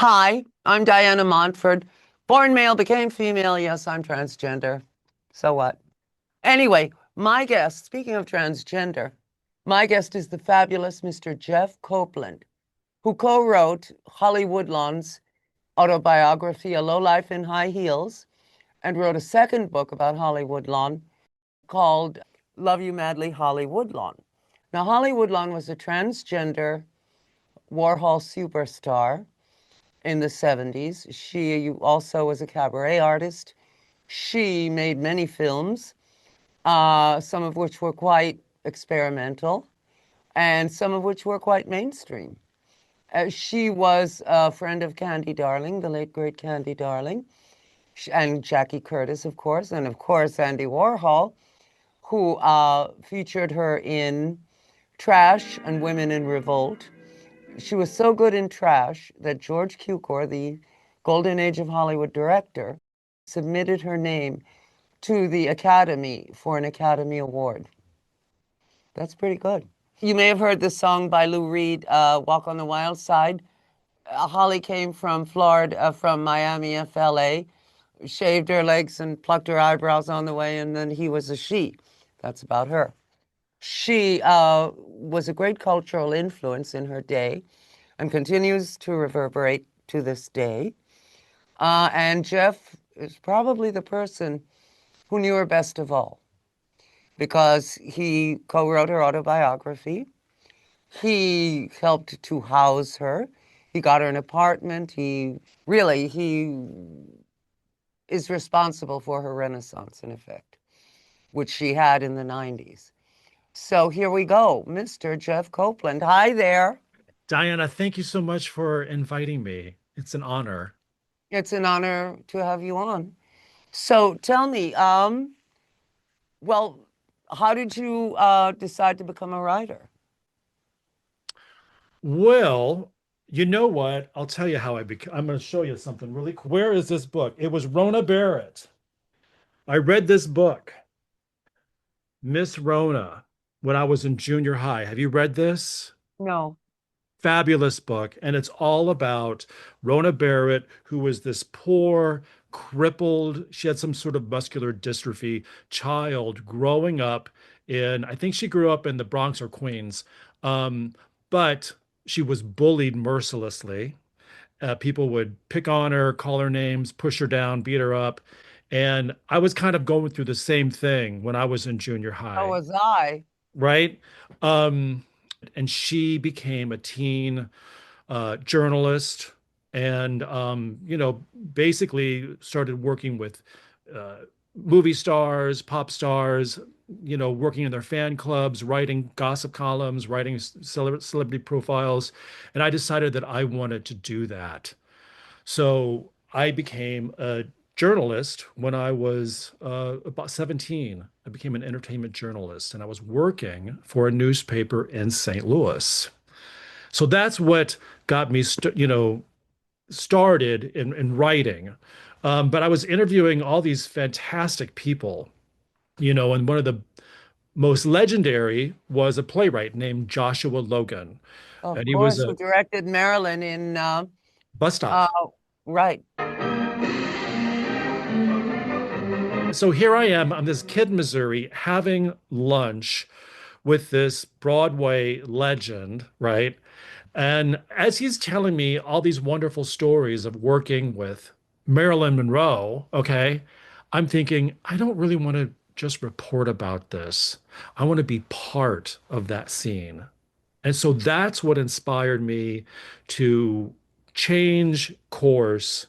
Hi, I'm Diana Montford. Born male, became female. Yes, I'm transgender. So what? Anyway, my guest, speaking of transgender, my guest is the fabulous Mr. Jeff Copeland, who co-wrote Holly Woodlawn's autobiography, A Low Life in High Heels, and wrote a second book about Holly Woodlawn called Love You Madly, Holly Woodlawn. Now, Holly Woodlawn was a transgender Warhol superstar in the 70s. She also was a cabaret artist. She made many films, some of which were quite experimental and some of which were quite mainstream. She was a friend of Candy Darling, the late great Candy Darling, and Jackie Curtis, of course, and of course Andy Warhol, who featured her in Trash and Women in Revolt. She was so good in Trash that George Cukor, the Golden Age of Hollywood director, submitted her name to the Academy for an Academy Award. That's pretty good. You may have heard the song by Lou Reed, Walk on the Wild Side. Holly came from Florida, from Miami, FLA, shaved her legs and plucked her eyebrows on the way, and then he was a she. That's about her. She was a great cultural influence in her day and continues to reverberate to this day. And Jeff is probably the person who knew her best of all because he co-wrote her autobiography. He helped to house her. He got her an apartment. He is responsible for her renaissance, in effect, which she had in the 90s. So here we go, Mr. Jeff Copeland. Hi there. Diana, thank you so much for inviting me. It's an honor. It's an honor to have you on. So tell me, well, how did you decide to become a writer? Well, you know what? I'll tell you how I became. I'm going to show you something really cool. Where is this book? It was Rona Barrett. I read this book, Miss Rona, when I was in junior high. Have you read this? No. Fabulous book. And it's all about Rona Barrett, who was this poor, crippled, she had some sort of muscular dystrophy child growing up I think she grew up in the Bronx or Queens. But she was bullied mercilessly. People would pick on her, call her names, push her down, beat her up. And I was kind of going through the same thing when I was in junior So high, was I. right? Um, and she became a teen journalist and basically started working with uh, movie stars, pop stars, working in their fan clubs, writing gossip columns, writing celebrity profiles. And I decided that I wanted to do that. So I became a journalist when I was about 17. I became an entertainment journalist and I was working for a newspaper in St. Louis. So that's what got me, started in writing. But I was interviewing all these fantastic people, and one of the most legendary was a playwright named Joshua Logan, Of and he was course, who a directed Marilyn in, bus stop. uh, right. So here I am, I'm this kid in Missouri having lunch with this Broadway legend, right? And as he's telling me all these wonderful stories of working with Marilyn Monroe, okay, I'm thinking, I don't really want to just report about this. I want to be part of that scene. And so that's what inspired me to change course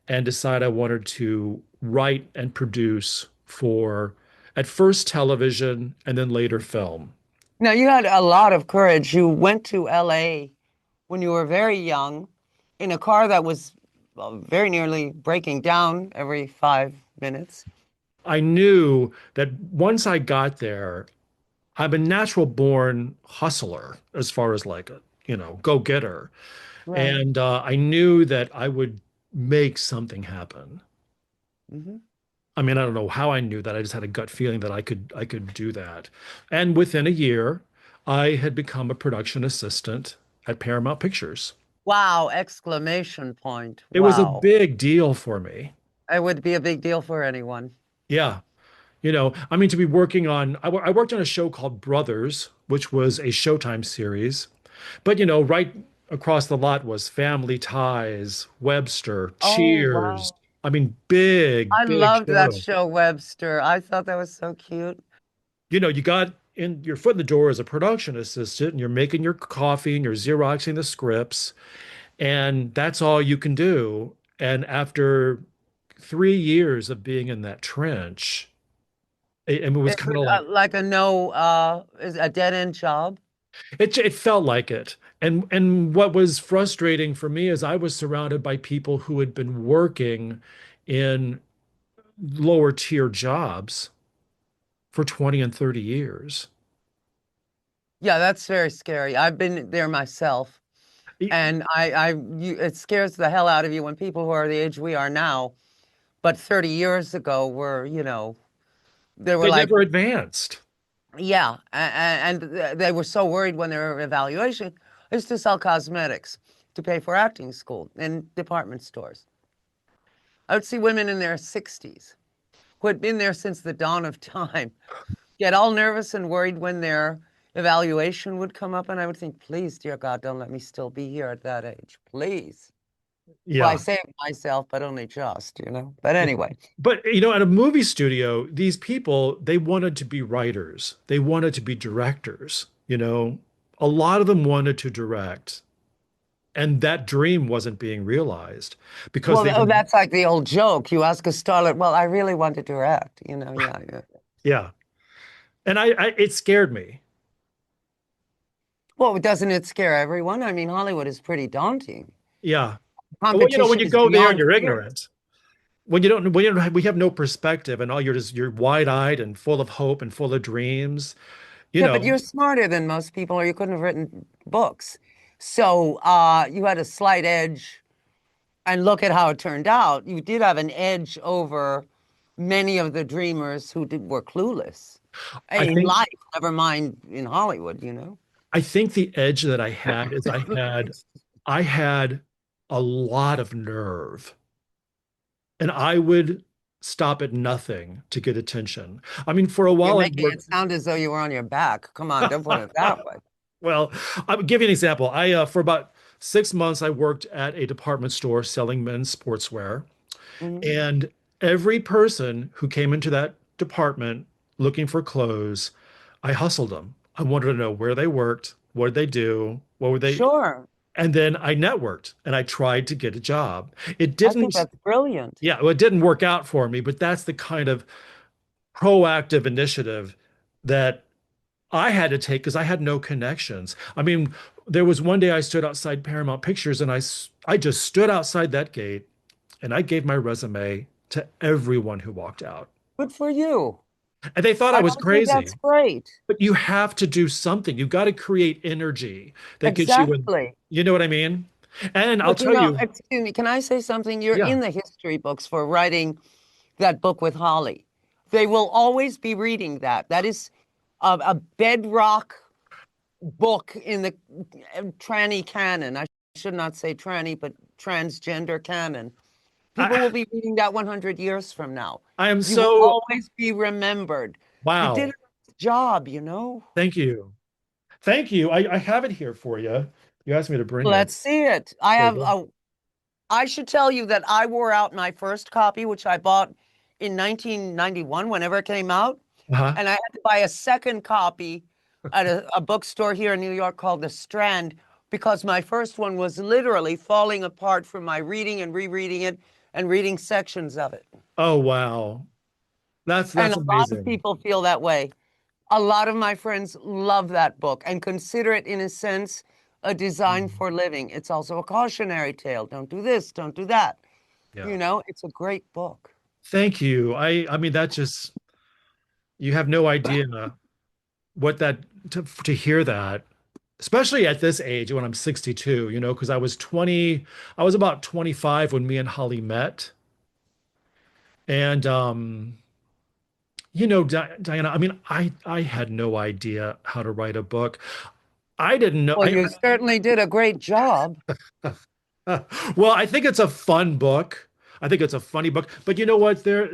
and decide I wanted to write and produce for at first television and then later film. Now, you had a lot of courage. You went to LA when you were very young in a car that was very nearly breaking down every 5 minutes. I knew that once I got there, I'm a natural born hustler as far as like a, go getter. Right. And I knew that I would make something happen. Hmm. I mean, I don't know how I knew that. I just had a gut feeling that I could do that. And within a year, I had become a production assistant at Paramount Pictures. Wow, exclamation point. It was a Wow. big deal for me. It would be a big deal for anyone. Yeah. I mean, to be working on, I worked on a show called Brothers, which was a Showtime series. But, right across the lot was Family Ties, Webster, Oh, Cheers. wow. I mean, big, I big loved that show. show, Webster. I thought that was so cute. You got in your foot in the door as a production assistant, and you're making your coffee and you're Xeroxing the scripts, and that's all you can do. And after 3 years of being in that trench, it was Is kind it of like like a no, is a dead end job? it felt like it. And what was frustrating for me is I was surrounded by people who had been working in lower tier jobs for 20 and 30 years. Yeah, that's very scary. I've been there myself, and it scares the hell out of you when people who are the age we are now, but 30 years ago were, they were They like, never advanced. yeah, and they were so worried when their evaluation is to sell cosmetics to pay for acting school in department stores. I would see women in their 60s who had been there since the dawn of time get all nervous and worried when their evaluation would come up. And I would think, please, dear God, don't let me still be here at that age. Please. Well, I Yeah. say it myself, but only just. But anyway, But at a movie studio, these people, they wanted to be writers. They wanted to be directors. A lot of them wanted to direct, and that dream wasn't being realized because well, they oh, didn't. that's like the old joke. You ask a starlet, well, I really want to direct. Yeah, yeah. Yeah. And it scared me. Well, doesn't it scare everyone? I mean, Hollywood is pretty daunting. Yeah. Well, when Competition you is go there, beyond you're fear. ignorant. When you don't have, we have no perspective, and all you're wide-eyed and full of hope and full of dreams. You Yeah, but know, you're smarter than most people, or you couldn't have written books. So you had a slight edge, and look at how it turned out. You did have an edge over many of the dreamers were clueless I in think life, never mind in Hollywood. I think the edge that I had is I had a lot of nerve, and I would stop at nothing to get attention. I mean, for a You're while I making it worked. sound as though you were on your back. Come on, don't put it that way. Well, I'll give you an example. I for about 6 months I worked at a department store selling men's sportswear, Mhm. and every person who came into that department looking for clothes, I hustled them. I wanted to know where they worked, what did they do, what were they, Sure. and then I networked and I tried to get a job. It I think didn't, that's brilliant. yeah, well, it didn't work out for me, but that's the kind of proactive initiative that I had to take because I had no connections. I mean, there was one day I stood outside Paramount Pictures and I just stood outside that gate and I gave my resume to everyone who walked out. Good for you. And they thought I was I think that's crazy. great. But you have to do something. You got to create energy that gets you in. Exactly. You know what I mean? And I'll But tell you, excuse me, can I say something? You're yeah, in the history books for writing that book with Holly. They will always be reading that. That is a bedrock book in the tranny canon. I should not say tranny, but transgender canon. People will I, be reading that 100 years from now. I am You will so, always be remembered. You did wow. a job. Thank you. Thank you. I have it here for you. You asked me to bring it. Let's see it. I should tell you that I wore out my first copy, which I bought in 1991, whenever it came out. Uh-huh. And I had to buy a second copy at a bookstore here in New York called The Strand because my first one was literally falling apart from my reading and rereading it and reading sections of it. Oh, wow. And That's a lot of amazing. people feel that way. A lot of my friends love that book and consider it, in a sense, a design Mm. for living. It's also a cautionary tale. Don't do this, don't do that. Yeah. It's a great book. Thank you. I mean that just you have no idea what that to hear that, especially at this age when I'm 62, because I was about 25 when me and Holly met. And Diana, I mean, I had no idea how to write a book. I didn't know. Well, you certainly did a great job. Well, I think it's a fun book. I think it's a funny book. But you know what? There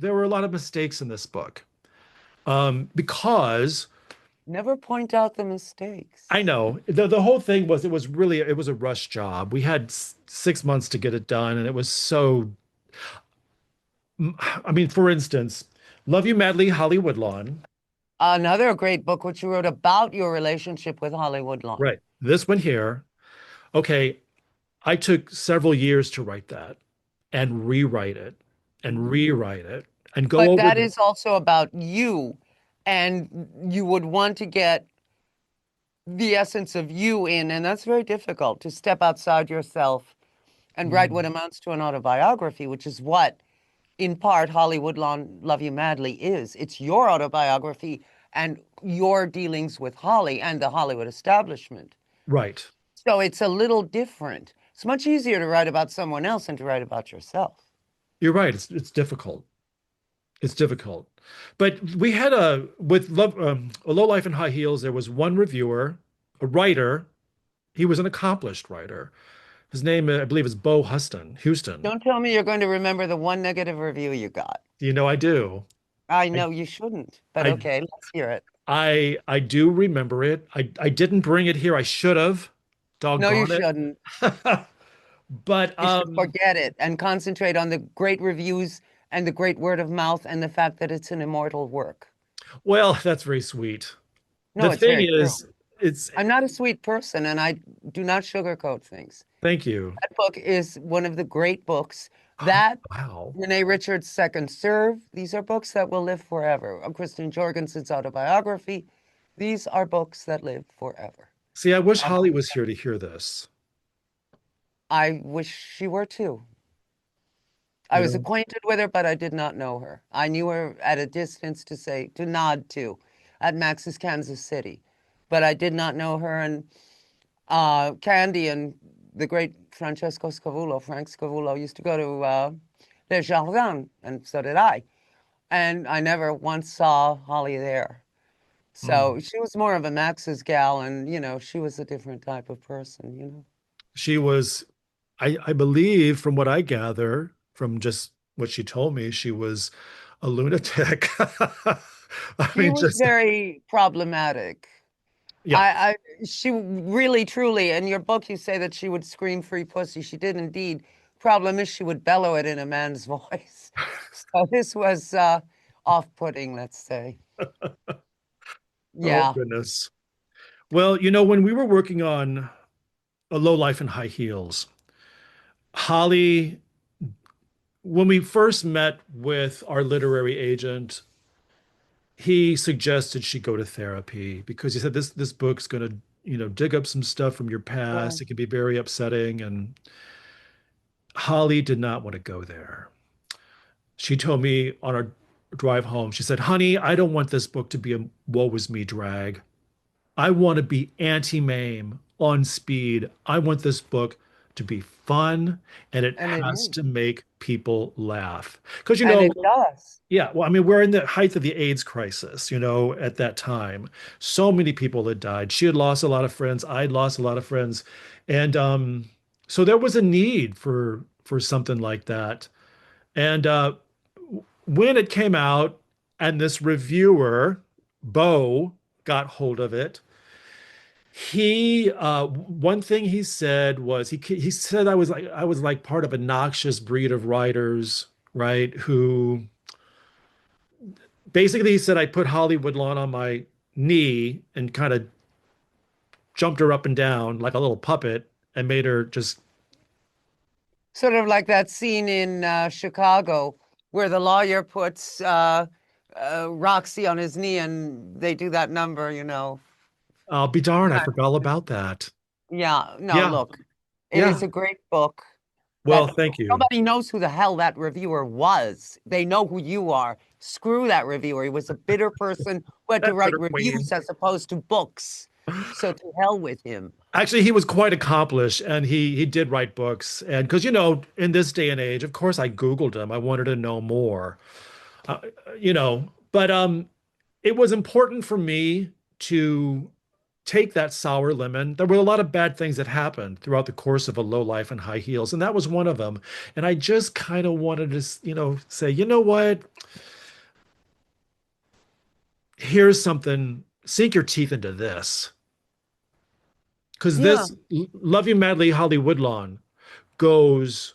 were a lot of mistakes in this book. Because Never point out the I mistakes. know the whole thing was it was a rush job. We had 6 months to get it done, and it was so. I mean, for instance, Love You Madly, Holly Woodlawn. Another great book, which you wrote about your relationship with Holly Woodlawn. Right. This one here. Okay, I took several years to write that and rewrite it and rewrite it and go But over that the is also about you, and you would want to get the essence of you in, and that's very difficult to step outside yourself and write what amounts to an autobiography, which is what, in part, Holly Woodlawn Love You Madly is. It's your autobiography and your dealings with Holly and the Hollywood establishment. right. So it's a little different. It's much easier to write about someone else than to write about yourself. You're right. It's difficult. It's difficult. But we had a Low Life in High Heels. There was one reviewer, a writer. He was an accomplished writer. His name, I believe, is Bo Huston, Houston. Don't tell me you're going to remember the one negative review you got. You know, I do. I I know you shouldn't, but I okay, let's hear it. I do remember it. I didn't bring it here. I should have. No, you Doggone it. shouldn't. But You should forget it and concentrate on the great reviews and the great word of mouth and the fact that it's an immortal work. well, that's very sweet. No, The it's thing very true. is, it's I'm not a sweet person and I do not sugarcoat things. thank you. That book is one of the great books. That Wow. Renee Richards' Second Serve, these are books that will live forever. Kristen Jorgensen's autobiography, these are books that live forever. See, I wish And Holly was here to hear this. I wish she were too. I You was know, acquainted with her, but I did not know her. I knew her at a distance to say, to nod to, at Max's Kansas City. But I did not know her. And Candy and the great Francesco Scavulo, Frank Scavulo, used to go to Les Jardins, and so did I. And I never once saw Holly there. mm. So she was more of a Max's gal, and, she was a different type of person. She was, I believe, from what I gather, from just what she told me, she was a lunatic. I She mean, was just very problematic. yeah, She really, truly, in your book, you say that she would scream free pussy. She did indeed. Problem is, she would bellow it in a man's voice. So this was off-putting, let's say. oh Yeah. goodness. Well, you know, when we were working on A Low Life in High Heels, Holly, when we first met with our literary agent, he suggested she go to therapy because he said this book's going to, dig up some stuff from your Right. past. It can be very upsetting. And Holly did not want to go there. She told me on our drive home, she said, "Honey, I don't want this book to be a woe was me drag. I want to be anti-mame on speed. I want this book to be fun and it And it has is. to make people laugh." Because, And it does. yeah, well, I mean, we're in the height of the AIDS crisis, at that time. So many people had died. She had lost a lot of friends. I'd lost a lot of friends. And so there was a need for something like that. And when it came out and this reviewer, Bo, got hold of it, one thing he said was he said I was like part of a noxious breed of writers, right? Who basically he said I put Holly Woodlawn on my knee and kind of jumped her up and down like a little puppet and made her just Sort of like that scene in Chicago where the lawyer puts Roxy on his knee and they do that number. I'll be darned, I forgot all about that. Yeah, no, Yeah, look, it is yeah. a great book Well, that thank you. nobody knows who the hell that reviewer was. They know who you are. Screw that reviewer. He was a bitter person who had to That write bitter queen. reviews as opposed to books. So to hell with him. Actually, he was quite accomplished and he did write books. And because, in this day and age, of course, I Googled him. I wanted to know more. But it was important for me to take that sour lemon. There were a lot of bad things that happened throughout the course of a low life and high heels, and that was one of them. And I just kind of wanted to, say, you know what? Here's something, sink your teeth into this. Because Yeah. this Love You Madly, Holly Woodlawn goes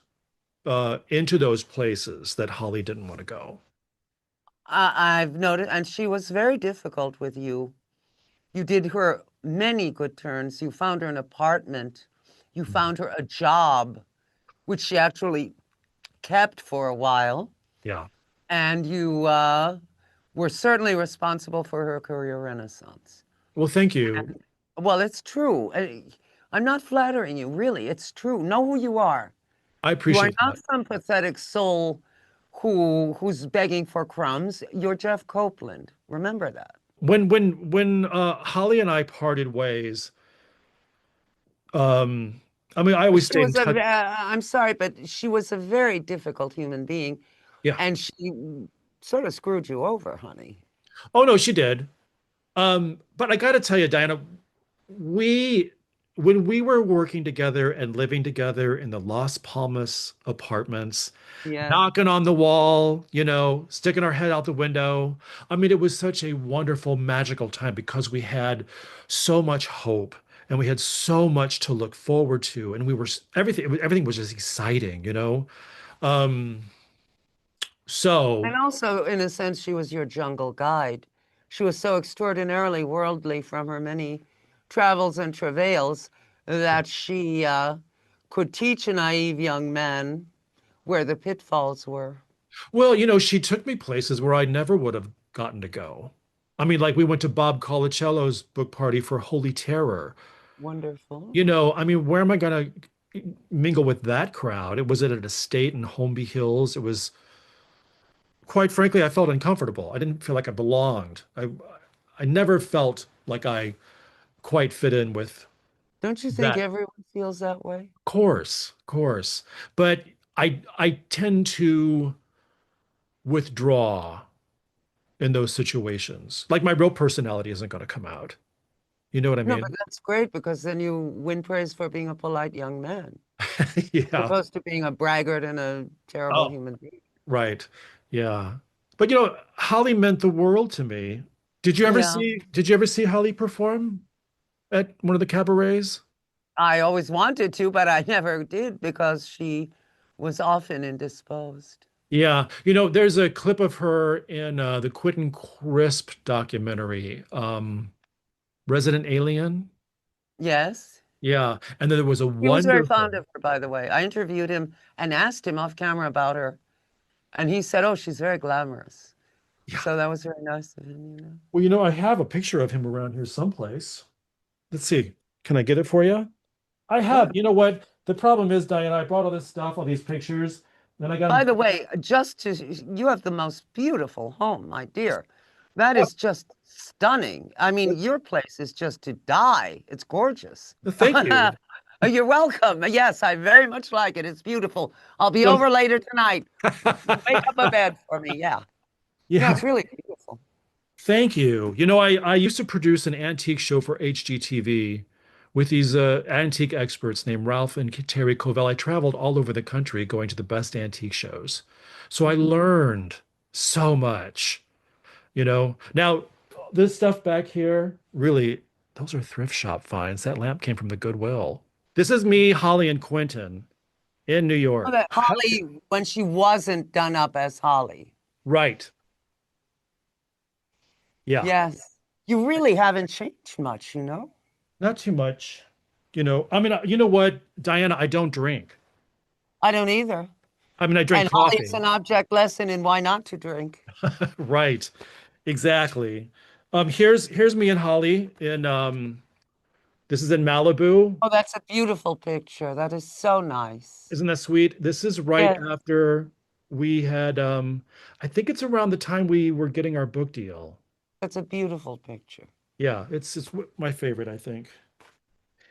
into those places that Holly didn't want to go. I've noted, and she was very difficult with you. You did her many good turns. You found her an apartment. You found her a job, which she actually kept for a while. Yeah. And you were certainly responsible for her career renaissance. Well, thank you. Well, it's true. I'm not flattering you, really. It's true. Know who you are. I You are appreciate not that. some pathetic soul who's begging for crumbs. You're Jeff Copeland. Remember that. When Holly and I parted ways, I mean, I always She stay in was touch. I'm sorry, but she was a very difficult human being, Yeah. and she sort of screwed you over, honey. Oh no, she did. But I got to tell you, Diana, we when we were working together and living together in the Las Palmas apartments, Yes. knocking on the wall, sticking our head out the window. I mean, it was such a wonderful, magical time because we had so much hope and we had so much to look forward to, and we were everything was just exciting. Um, And so also, in a sense, she was your jungle guide. She was so extraordinarily worldly from her many travels and travails that she could teach a naive young man where the pitfalls were. Well, she took me places where I never would have gotten to go. I mean, like we went to Bob Colacello's book party for Holy Terror. Wonderful. I mean, where am I going to mingle with that crowd? It was at an estate in Holmby Hills. It was, quite frankly, I felt uncomfortable. I didn't feel like I belonged. I never felt like I quite fit in with Don't you think that. everyone feels that way? Course. But I tend to withdraw in those situations. Like my real personality isn't going to come out. You know what I No, but mean? that's great because then you win praise for being a polite young man, as Yeah. opposed to being a braggart and a terrible Oh, human being. right. Yeah. But Holly meant the world to me. Yeah. Did you ever see Holly perform at one of the cabarets? I always wanted to, but I never did because she was often indisposed. Yeah. There's a clip of her in the Quentin Crisp documentary, Resident Alien. Yes. Yeah. And then there was a He was very wonderful. fond of her, by the way. I interviewed him and asked him off camera about her, and he said, "Oh, she's very glamorous." Yeah. So that was very nice of him. Well, I have a picture of him around here someplace. Let's see. Can I get it for you? I have. Sure. You know what? The problem is, Diana, I brought all this stuff, all these pictures, then I got By them. the way, you have the most beautiful home, my dear. That is just stunning. I mean, your place is just to die. It's gorgeous. Thank you. You're welcome. Yes, I very much like it. It's beautiful. I'll be So, over later tonight. Make up a bed for me. Yeah. No, yeah, it's really beautiful. thank you. I used to produce an antique show for HGTV with these antique experts named Ralph and Terry Covell. I traveled all over the country going to the best antique shows. So I learned so much. Now, this stuff back here, really, those are thrift shop finds. That lamp came from the Goodwill. This is me, Holly, and Quentin in New Oh, York. that Holly, when she wasn't done up as Holly. Right. Yeah. Yes. You really haven't changed much. Not too much. I mean, you know what, Diana, I don't drink. I don't either. I mean, I drink And Holly's coffee. an object lesson in why not to drink. Right. Exactly. Here's me and Holly in this is in Malibu. Oh, that's a beautiful picture. That is so nice. Isn't that sweet? This is right Yes, after we had I think it's around the time we were getting our book deal. that's a beautiful picture. Yeah, it's my favorite, I think.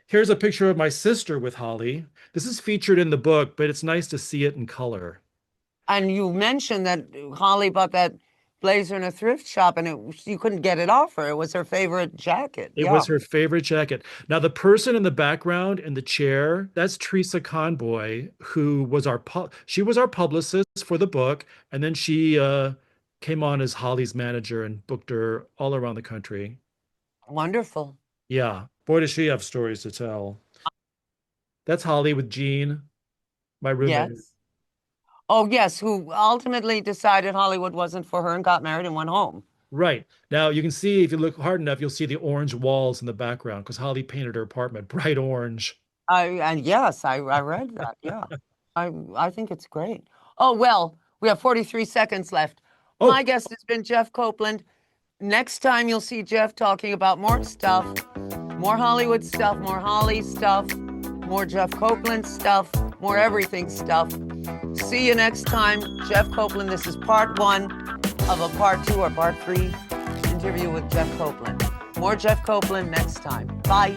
Here's a picture of my sister with Holly. This is featured in the book, but it's nice to see it in color. And you mentioned that Holly bought that blazer in a thrift shop, and you couldn't get it off her. It was her favorite jacket. It Yeah. was her favorite jacket. Now, the person in the background in the chair, that's Teresa Conboy, who was she was our publicist for the book, and then she came on as Holly's manager and booked her all around the country. Wonderful. Yeah, boy, does she have stories to tell. That's Holly with Jean, my roommate. Yes. Oh, yes, who ultimately decided Hollywood wasn't for her and got married and went home. Right. Now you can see if you look hard enough, you'll see the orange walls in the background because Holly painted her apartment bright orange. And yes, I read that. Yeah. I think it's great. Oh, well, we have 43 seconds left. My Oh, guest has been Jeff Copeland. Next time you'll see Jeff talking about more stuff, more Hollywood stuff, more Holly stuff, more Jeff Copeland stuff, more everything stuff. See you next time. Jeff Copeland, this is part 1 of a part 2 or part 3 interview with Jeff Copeland. More Jeff Copeland next time. Bye.